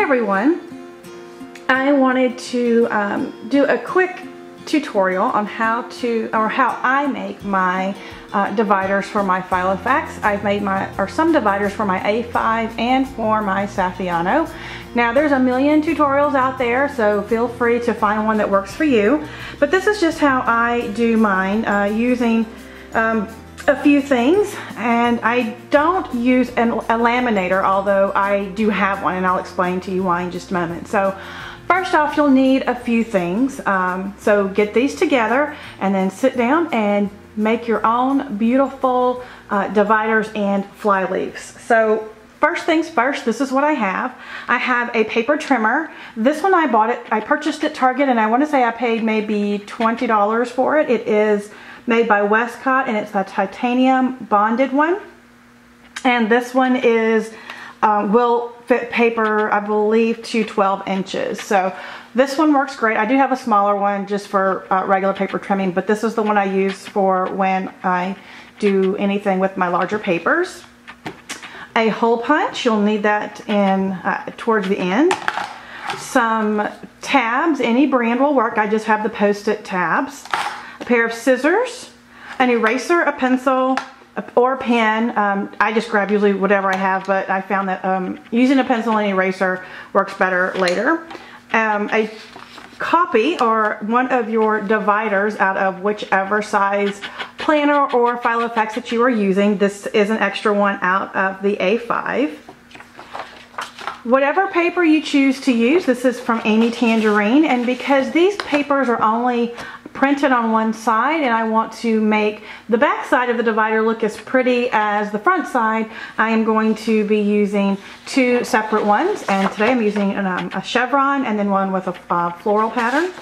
everyone, I wanted to do a quick tutorial on how I make my dividers for my Filofax. I've made some dividers for my A5 and for my Saffiano. Now there's a million tutorials out there, so feel free to find one that works for you. But this is just how I do mine, using a few things, and I don't use a laminator, although I do have one, and I'll explain to you why in just a moment. So first off, you'll need a few things. So get these together and then sit down and make your own beautiful dividers and fly leaves. So first things first, this is what I have. I have a paper trimmer. This one I purchased at Target, and I want to say I paid maybe $20 for it. It is made by Westcott, and it's a titanium bonded one. And this one will fit paper, I believe, to 12 inches. So this one works great. I do have a smaller one just for regular paper trimming, but this is the one I use for when I do anything with my larger papers. A hole punch, you'll need that in towards the end. Some tabs, any brand will work. I just have the Post-it tabs. A pair of scissors, an eraser, a pencil, or a pen. I just grab usually whatever I have, but I found that using a pencil and eraser works better later. A copy or one of your dividers out of whichever size planner or Filofax that you are using. This is an extra one out of the A5. Whatever paper you choose to use, this is from Amy Tangerine, and because these papers are only printed on one side and I want to make the back side of the divider look as pretty as the front side, I am going to be using two separate ones, and today I'm using a chevron and then one with a floral pattern.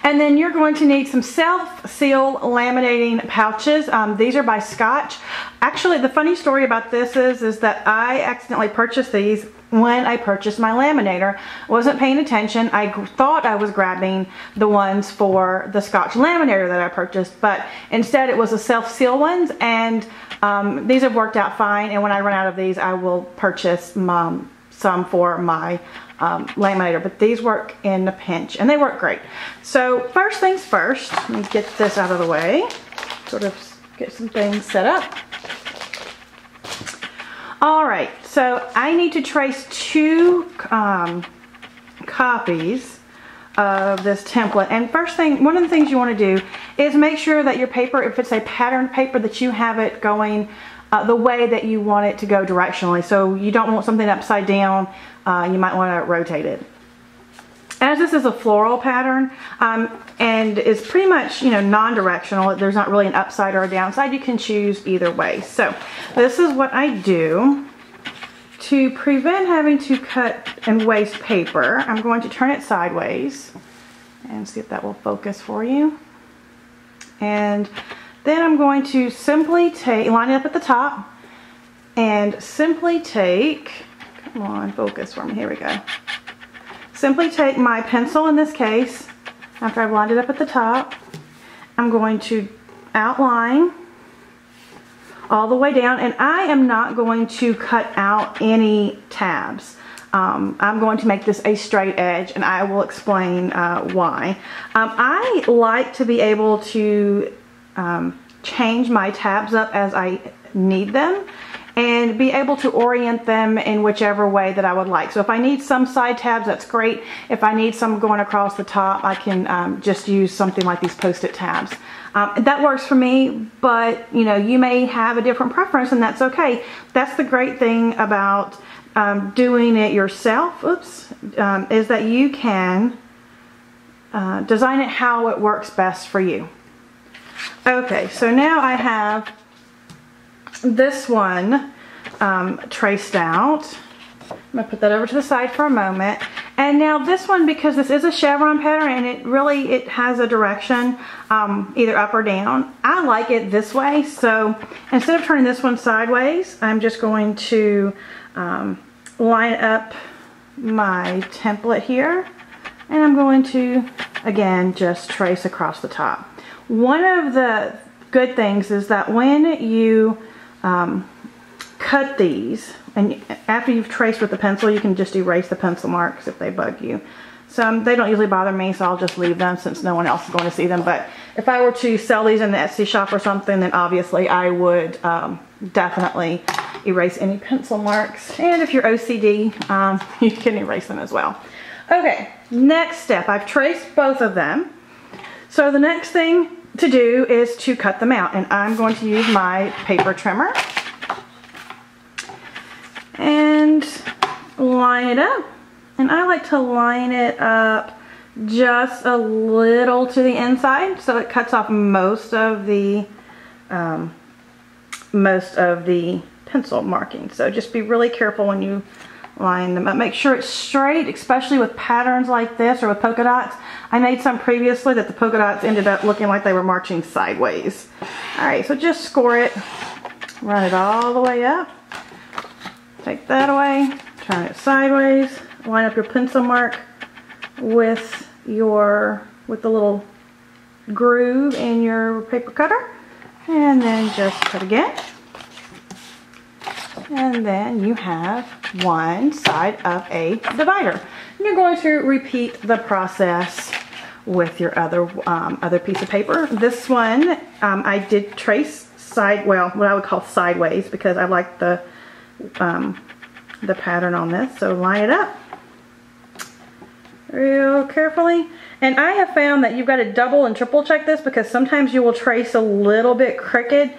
And then you're going to need some self-seal laminating pouches. These are by Scotch. Actually, the funny story about this is that I accidentally purchased these when I purchased my laminator. I wasn't paying attention. I thought I was grabbing the ones for the Scotch laminator that I purchased, but instead it was the self-seal ones, and these have worked out fine, and when I run out of these, I will purchase some for my laminator, but these work in a pinch, and they work great. So first things first, let me get this out of the way, sort of get some things set up. All right, so I need to trace two copies of this template, and first thing, one of the things you want to do is make sure that your paper, if it's a patterned paper, that you have it going the way that you want it to go directionally. So you don't want something upside down. You might want to rotate it. As this is a floral pattern and it's pretty much, non-directional, there's not really an upside or a downside. You can choose either way. So this is what I do. To prevent having to cut and waste paper, I'm going to turn it sideways and see if that will focus for you. And then I'm going to simply line it up at the top and simply take, come on, focus for me, here we go. Simply take my pencil in this case, after I've lined it up at the top, I'm going to outline all the way down, and I am not going to cut out any tabs. I'm going to make this a straight edge, and I will explain why. I like to be able to change my tabs up as I need them and be able to orient them in whichever way that I would like. So if I need some side tabs, that's great. If I need some going across the top, I can just use something like these Post-it tabs. That works for me, but you may have a different preference, and that's okay. That's the great thing about doing it yourself, is that you can design it how it works best for you. Okay, so now I have this one traced out. I'm going to put that over to the side for a moment. And now this one, because this is a chevron pattern and it has a direction either up or down, I like it this way. So instead of turning this one sideways, I'm just going to line up my template here, and I'm going to again just trace across the top. One of the good things is that when you cut these, and after you've traced with the pencil, you can just erase the pencil marks if they bug you. So they don't usually bother me, so I'll just leave them since no one else is going to see them. But if I were to sell these in the Etsy shop or something, then obviously I would definitely erase any pencil marks. And if you're OCD, you can erase them as well. Okay, next step. I've traced both of them. So the next thing to do is to cut them out. And I'm going to use my paper trimmer and line it up. And I like to line it up just a little to the inside so it cuts off most of the pencil marking. So just be really careful when you line them up. Make sure it's straight, especially with patterns like this or with polka dots. I made some previously that the polka dots ended up looking like they were marching sideways. Alright, so just score it, run it all the way up, take that away, turn it sideways. Line up your pencil mark with the little groove in your paper cutter, and then just cut again. And then you have one side of a divider. And you're going to repeat the process with your other piece of paper. This one I did trace what I would call sideways, because I like the pattern on this. So line it up real carefully. And I have found that you've got to double and triple check this, because sometimes you will trace a little bit crooked.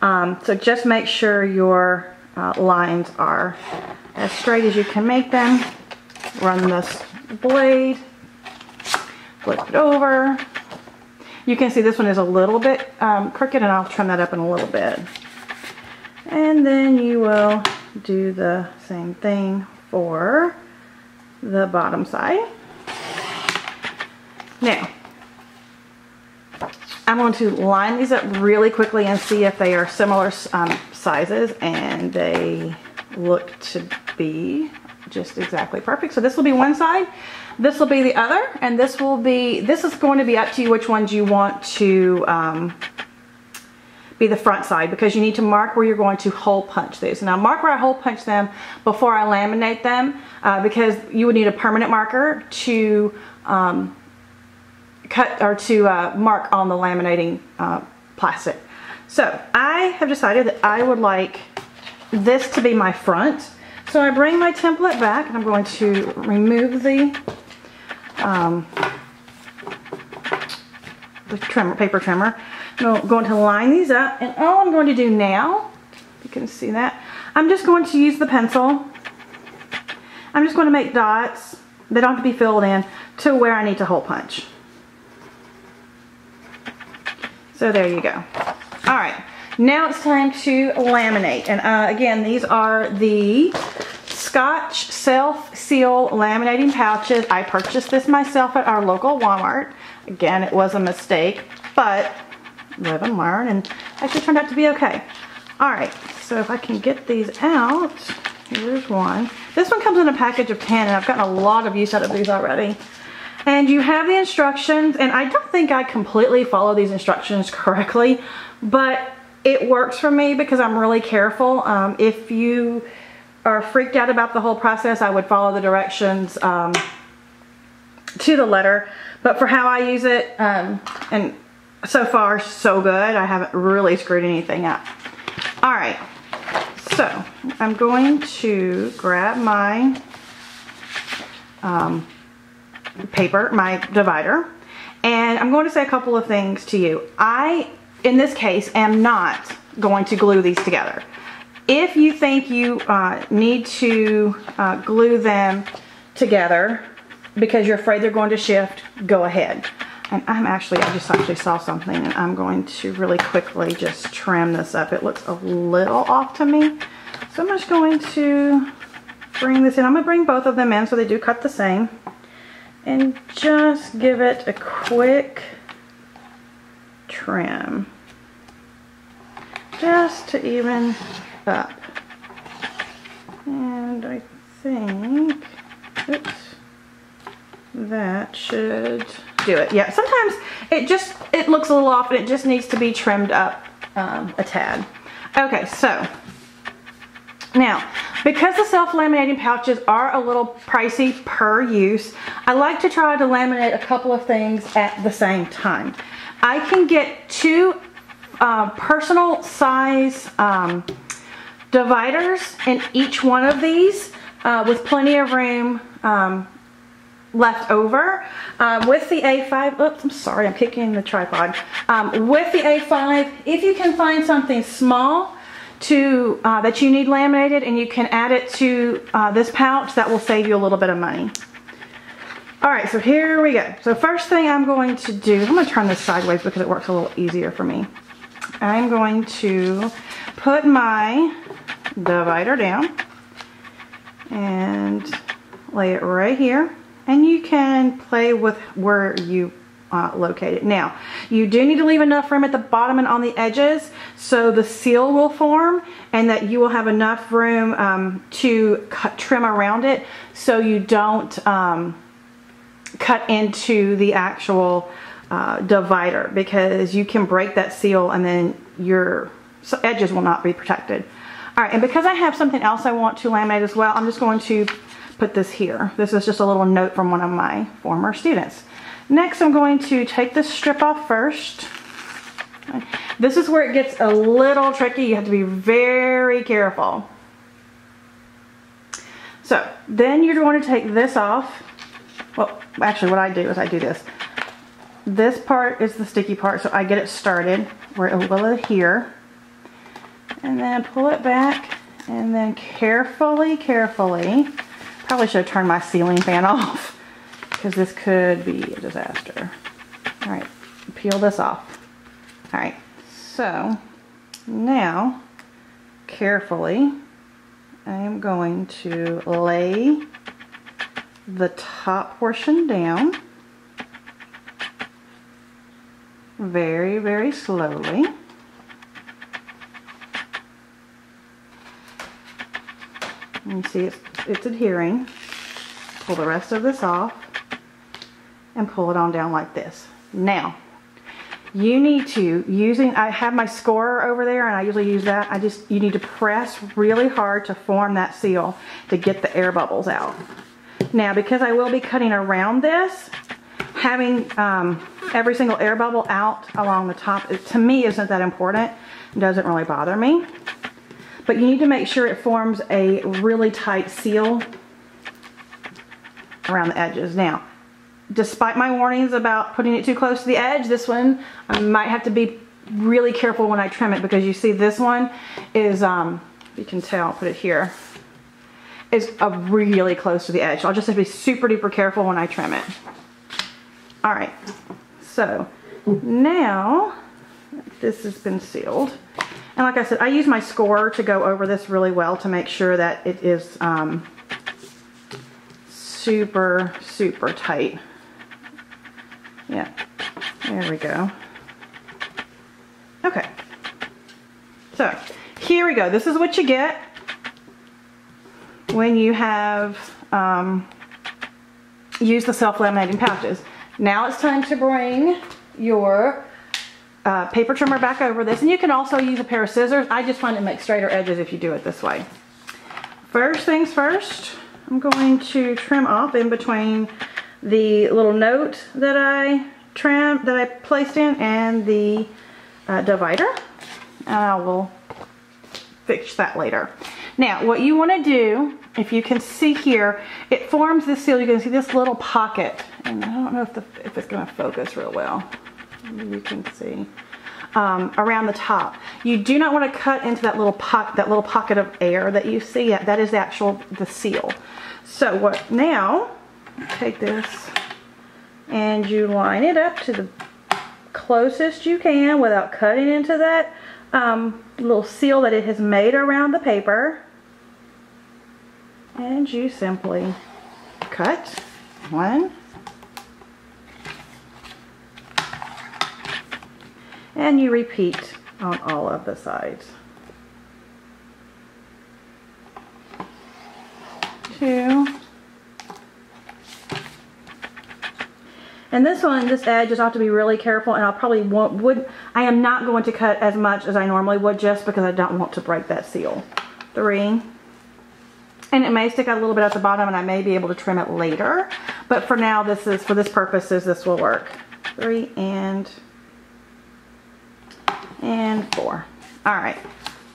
So just make sure your lines are as straight as you can make them. Run this blade, flip it over. You can see this one is a little bit crooked, and I'll trim that up in a little bit. And then you will do the same thing for the bottom side. Now, I'm going to line these up really quickly and see if they are similar sizes, and they look to be just exactly perfect. So this will be one side, this will be the other, and this is going to be up to you which ones you want to be the front side, because you need to mark where you're going to hole punch these. Now mark where I hole punch them before I laminate them, because you would need a permanent marker to cut or to mark on the laminating plastic. So I have decided that I would like this to be my front. So I bring my template back, and I'm going to remove the paper trimmer. I'm going to line these up, and all I'm going to do now, you can see that, I'm just going to use the pencil. I'm just going to make dots. They don't have to be filled in to where I need to hole punch. So there you go. All right, now it's time to laminate. And again, these are the Scotch self-seal laminating pouches. I purchased this myself at our local Walmart. Again, it was a mistake, but live and learn, and actually turned out to be okay. All right, so if I can get these out, here's one. This one comes in a package of 10, and I've gotten a lot of use out of these already. And you have the instructions, and I don't think I completely follow these instructions correctly, but it works for me because I'm really careful. If you are freaked out about the whole process, I would follow the directions to the letter. But for how I use it, and so far so good, I haven't really screwed anything up. All right, so I'm going to grab my paper, my divider, and I'm going to say a couple of things to you. I, in this case, am not going to glue these together. If you think you need to glue them together because you're afraid they're going to shift, go ahead. And I just actually saw something, and I'm going to really quickly just trim this up. It looks a little off to me. So I'm just going to bring this in. I'm going to bring both of them in so they do cut the same. And just give it a quick trim. Just to even up. And I think, oops, that should do it. Yeah, sometimes it looks a little off, and it just needs to be trimmed up a tad. Okay, so Now, because the self-laminating pouches are a little pricey per use, I like to try to laminate a couple of things at the same time. I can get 2 personal size dividers in each one of these with plenty of room left over. With the A5, oops, I'm sorry, I'm kicking the tripod. With the A5, if you can find something small to that you need laminated and you can add it to this pouch, that will save you a little bit of money. All right, so here we go. So first thing I'm going to do, I'm going to turn this sideways because it works a little easier for me. I'm going to put my divider down and lay it right here. And you can play with where you locate it. Now, you do need to leave enough room at the bottom and on the edges so the seal will form and that you will have enough room to trim around it so you don't cut into the actual divider, because you can break that seal and then your edges will not be protected. All right, and because I have something else I want to laminate as well, I'm just going to put this here. This is just a little note from one of my former students. Next, I'm going to take this strip off first. This is where it gets a little tricky. You have to be very careful. So then you're going to take this off. Well, actually what I do is I do this. This part is the sticky part, so I get it started where it will adhere. And then pull it back and then carefully, probably should have turned my ceiling fan off because this could be a disaster. All right, peel this off. All right, so now carefully I am going to lay the top portion down very, very slowly. You see it's adhering. Pull the rest of this off and pull it on down like this. Now, you need to, I have my scorer over there and I usually use that. You need to press really hard to form that seal to get the air bubbles out. Now, because I will be cutting around this, having every single air bubble out along the top, to me isn't that important. It doesn't really bother me. But you need to make sure it forms a really tight seal around the edges. Now, despite my warnings about putting it too close to the edge, this one I might have to be really careful when I trim it, because you see this one is, you can tell, I'll put it here, is really close to the edge. So I'll just have to be super duper careful when I trim it. All right, so now this has been sealed. And like I said, I use my scorer to go over this really well to make sure that it is super, super tight. Yeah, there we go. Okay, so here we go. This is what you get when you have used the self-laminating pouches. Now it's time to bring your paper trimmer back over this, and you can also use a pair of scissors. I just find it makes straighter edges if you do it this way. First things first, I'm going to trim off in between the little note that I placed in and the divider, and I will fix that later. Now, what you want to do, if you can see here, it forms this seal. You can see this little pocket, and I don't know if it's going to focus real well. You can see around the top. You do not want to cut into that little pocket of air that you see. That is the seal. So what now? Take this and you line it up to the closest you can without cutting into that little seal that it has made around the paper, and you simply cut one. And you repeat on all of the sides. 2. And this edge is ought to be really careful, and I am not going to cut as much as I normally would just because I don't want to break that seal. 3. And it may stick out a little bit at the bottom, and I may be able to trim it later. But for now, this is, for this purposes, this will work. 3 and 4. All right.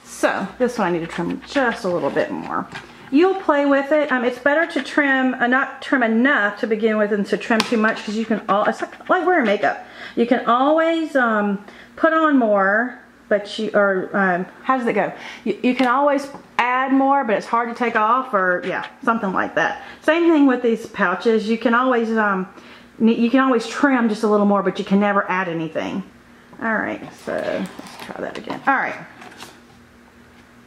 So this one I need to trim just a little bit more. You'll play with it. It's better to trim, not trim enough to begin with than to trim too much, because you can it's like wearing makeup. You can always put on more, but you, or how does it go? You can always add more, but it's hard to take off, or yeah, something like that. Same thing with these pouches. You can always trim just a little more, but you can never add anything. All right, so let's try that again. All right.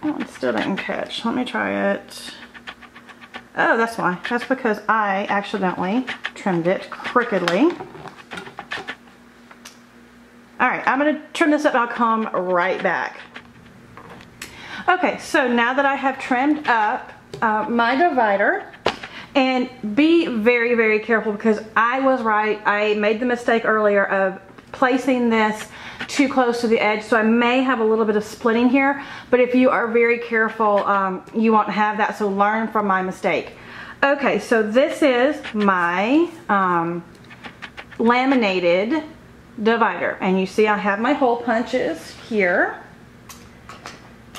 Oh, it still didn't catch. Let me try it. Oh, that's why. That's because I accidentally trimmed it crookedly. All right, I'm gonna trim this up and I'll come right back. Okay, so now that I have trimmed up my divider, and be very, very careful, because I was right. I made the mistake earlier of placing this too close to the edge, so I may have a little bit of splitting here, but if you are very careful, you won't have that, so learn from my mistake. Okay, so this is my laminated divider, and you see I have my hole punches here,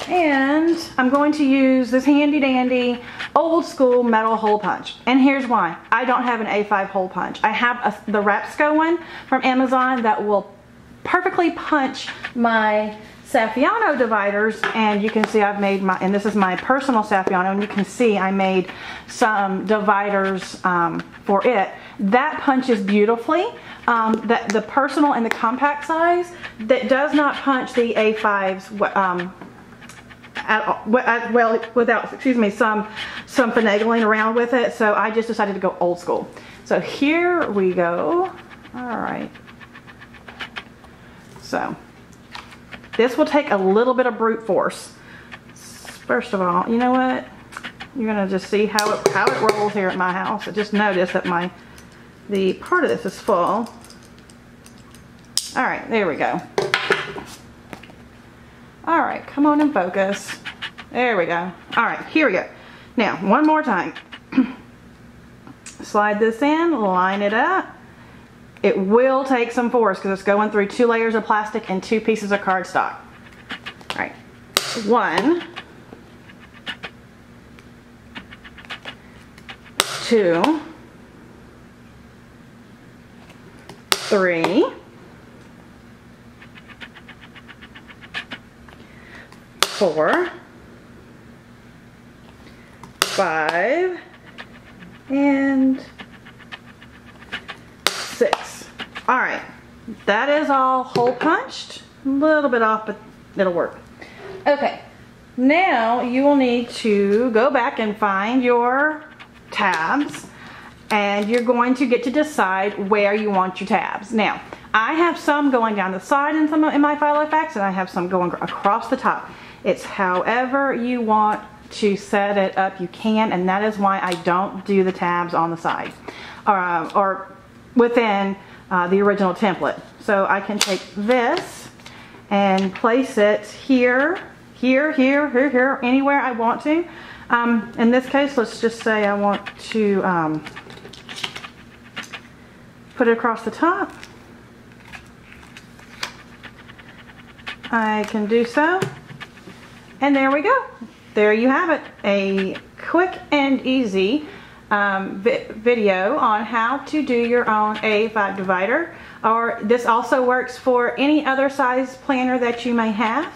and I'm going to use this handy dandy old school metal hole punch. And here's why. I don't have an A5 hole punch. I have the Rapsco one from Amazon that will perfectly punch my Saffiano dividers, and you can see I've made my, and this is my personal Saffiano, and you can see I made some dividers for it. That punches beautifully. The personal and the compact size, that does not punch the A5s well, without, excuse me, some finagling around with it. So I just decided to go old school. So here we go. All right. So this will take a little bit of brute force. First of all, you know what? You're gonna just see how it rolls here at my house. I just noticed that the part of this is full. All right, there we go. All right, come on and focus. There we go. All right, here we go. Now, one more time. Slide this in, line it up. It will take some force because it's going through 2 layers of plastic and 2 pieces of cardstock. All right, 1, 2, 3, 4, 5, and 6. All right, that is all hole punched. A little bit off, but it'll work. Okay, now you will need to go back and find your tabs, and you're going to get to decide where you want your tabs. Now, I have some going down the side in my Filofax, and I have some going across the top. It's however you want to set it up, you can, and that is why I don't do the tabs on the side or within the original template. So I can take this and place it here, here, here, here, here, anywhere I want to. In this case, let's just say I want to put it across the top. I can do so. And there we go. There you have it. A quick and easy video on how to do your own A5 divider. Or this also works for any other size planner that you may have.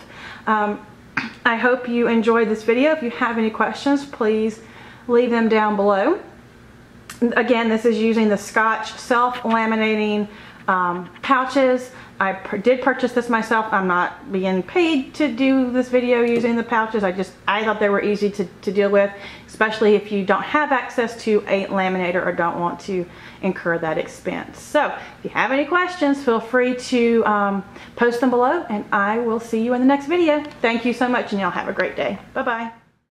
I hope you enjoyed this video. If you have any questions, please leave them down below. Again, this is using the Scotch self-laminating pouches. I did purchase this myself. I'm not being paid to do this video using the pouches. I thought they were easy to deal with, especially if you don't have access to a laminator or don't want to incur that expense. So if you have any questions, feel free to post them below, and I will see you in the next video. Thank you so much, and y'all have a great day. Bye-bye.